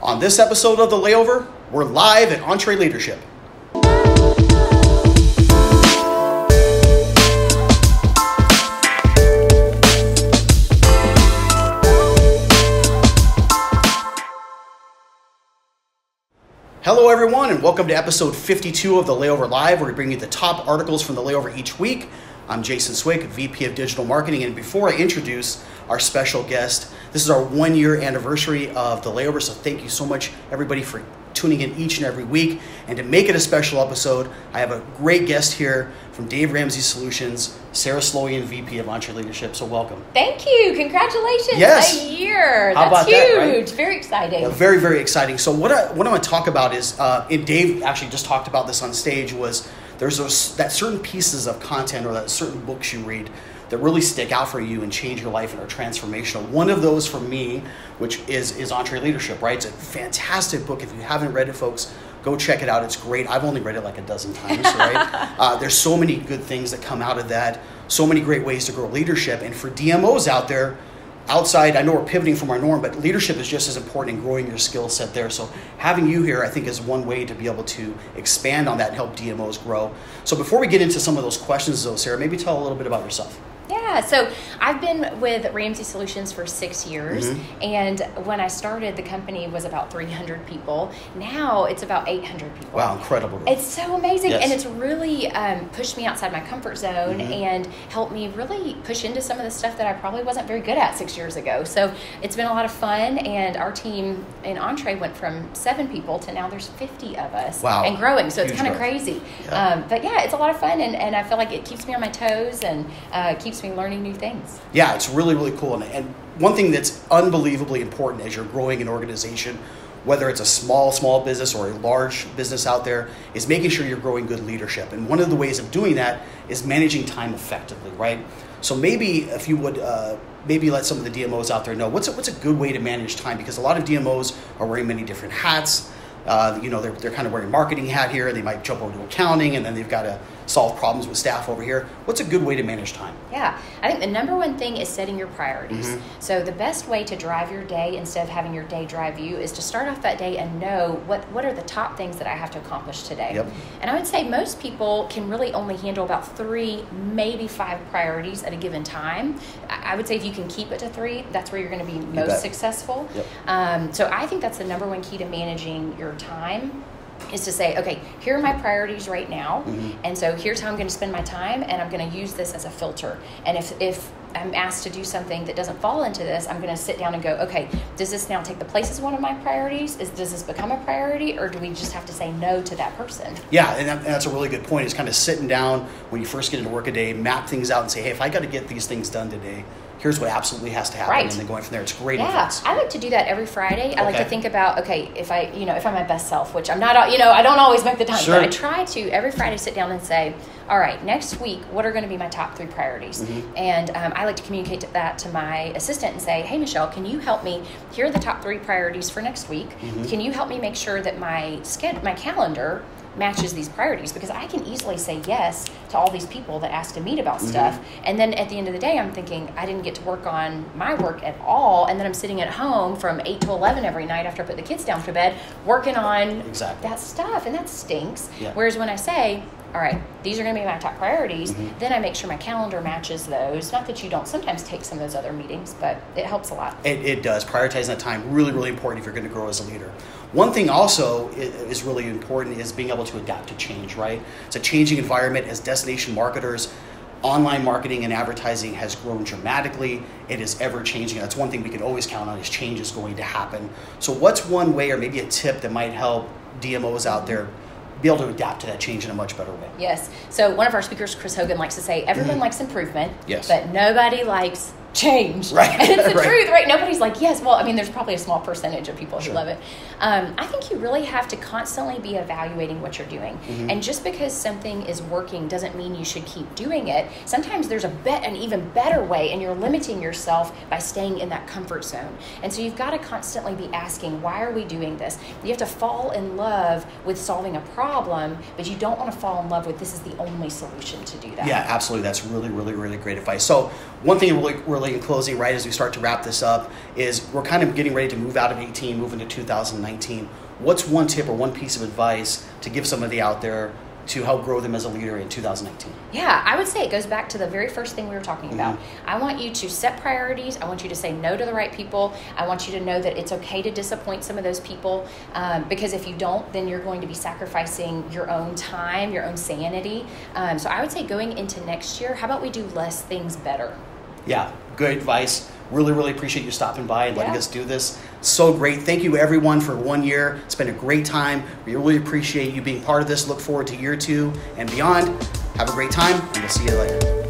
On this episode of The Layover, we're live at EntreLeadership. Hello everyone, and welcome to episode 52 of The Layover Live, where we bring you the top articles from The Layover each week. I'm Jason Swick, VP of Digital Marketing, and before I introduce our special guest, this is our 1 year anniversary of The Layover, so thank you so much everybody for tuning in each and every week. And to make it a special episode, I have a great guest here from Dave Ramsey Solutions, Sarah Sloyan, VP of EntreLeadership, so welcome. Thank you, congratulations, yes. A year, How that's about huge, that, right? Very exciting. Yeah, very, very exciting. So what I want to talk about is, and Dave actually just talked about this on stage, was there's that certain pieces of content or that certain books you read that really stick out for you and change your life and are transformational. One of those for me, which is EntreLeadership, right? It's a fantastic book. If you haven't read it, folks, go check it out. It's great. I've only read it like a dozen times, right? There's so many good things that come out of that, so many great ways to grow leadership. And for DMOs out there, outside, I know we're pivoting from our norm, but leadership is just as important in growing your skill set there. So having you here, I think, is one way to be able to expand on that and help DMOs grow. So before we get into some of those questions, though, Sarah, maybe tell a little bit about yourself. Yeah, so I've been with Ramsey Solutions for 6 years, and when I started, the company was about 300 people. Now it's about 800 people. Wow, incredible. It's so amazing, yes. And it's really pushed me outside my comfort zone and helped me really push into some of the stuff that I probably wasn't very good at 6 years ago. So it's been a lot of fun, and our team in Entre went from 7 people to now there's 50 of us. Wow. And growing, so it's Huge kind of growth. crazy. Yeah. But yeah, it's a lot of fun, and I feel like it keeps me on my toes and keeps me learning new things. Yeah, it's really, really cool. And one thing that's unbelievably important as you're growing an organization, whether it's a small business or a large business out there, is making sure you're growing good leadership. And one of the ways of doing that is managing time effectively, right? So maybe if you would maybe let some of the DMOs out there know, what's a good way to manage time? Because a lot of DMOs are wearing many different hats. They're kind of wearing marketing hat here. They might jump over to accounting, and then they've got to solve problems with staff over here. What's a good way to manage time? Yeah, I think the number one thing is setting your priorities. So the best way to drive your day instead of having your day drive you is to start off that day and know what are the top things that I have to accomplish today. Yep. And I would say most people can really only handle about 3, maybe 5 priorities at a given time. I would say if you can keep it to 3, that's where you're going to be most successful. Yep. So I think that's the number one key to managing your time, is to say, okay, here are my priorities right now, and so here's how I'm going to spend my time, and I'm going to use this as a filter. And if I'm asked to do something that doesn't fall into this, I'm going to sit down and go, okay, does this now take the place as one of my priorities? Does this become a priority, or do we just have to say no to that person? Yeah, and that's a really good point, is kind of sitting down when you first get into work a day, map things out and say, hey, if I got to get these things done today, here's what absolutely has to happen, right. And then going from there. It's great. Yeah, I like to do that every Friday. I like to think about, okay, if I'm my best self, which I'm not, I don't always make the time, sure. But I try to every Friday sit down and say, all right, next week, what are going to be my top 3 priorities? And I like to communicate that to my assistant and say, hey, Michelle, can you help me? Here are the top 3 priorities for next week. Can you help me make sure that my calendar matches these priorities? Because I can easily say yes to all these people that ask to meet about stuff, and then at the end of the day I'm thinking I didn't get to work on my work at all, and then I'm sitting at home from 8 to 11 every night after I put the kids down for bed working on that stuff, and that stinks. Whereas when I say, all right, these are going to be my top priorities, then I make sure my calendar matches those. Not that you don't sometimes take some of those other meetings, but it helps a lot. It does. Prioritizing that time, really, really important if you're going to grow as a leader. One thing also is really important is being able to adapt to change, right? It's a changing environment. As destination marketers, online marketing and advertising has grown dramatically. It is ever changing. That's one thing we can always count on, is change is going to happen. So what's one way, or maybe a tip, that might help DMOs out there be able to adapt to that change in a much better way? Yes. So one of our speakers, Chris Hogan, likes to say, everyone likes improvement, yes, but nobody likes change. Right. And it's the right. truth, right? Nobody's like, yes, well, I mean, there's probably a small percentage of people who love it. I think you really have to constantly be evaluating what you're doing. And just because something is working doesn't mean you should keep doing it. Sometimes there's an even better way, and you're limiting yourself by staying in that comfort zone. And so you've got to constantly be asking, why are we doing this? You have to fall in love with solving a problem, but you don't want to fall in love with this is the only solution to do that. Yeah, absolutely. That's really, really, really great advice. So one thing really really in closing, right, as we start to wrap this up, is we're kind of getting ready to move out of 18, move into 2019. What's one tip or one piece of advice to give somebody out there to help grow them as a leader in 2019? Yeah, I would say it goes back to the very first thing we were talking about. I want you to set priorities. I want you to say no to the right people. I want you to know that it's okay to disappoint some of those people, because if you don't, then you're going to be sacrificing your own time, your own sanity. So I would say going into next year, how about we do less things better? Yeah, good advice. Really, really appreciate you stopping by and letting us do this. So great. Thank you, everyone, for 1 year. It's been a great time. We really appreciate you being part of this. Look forward to year 2 and beyond. Have a great time, and we'll see you later.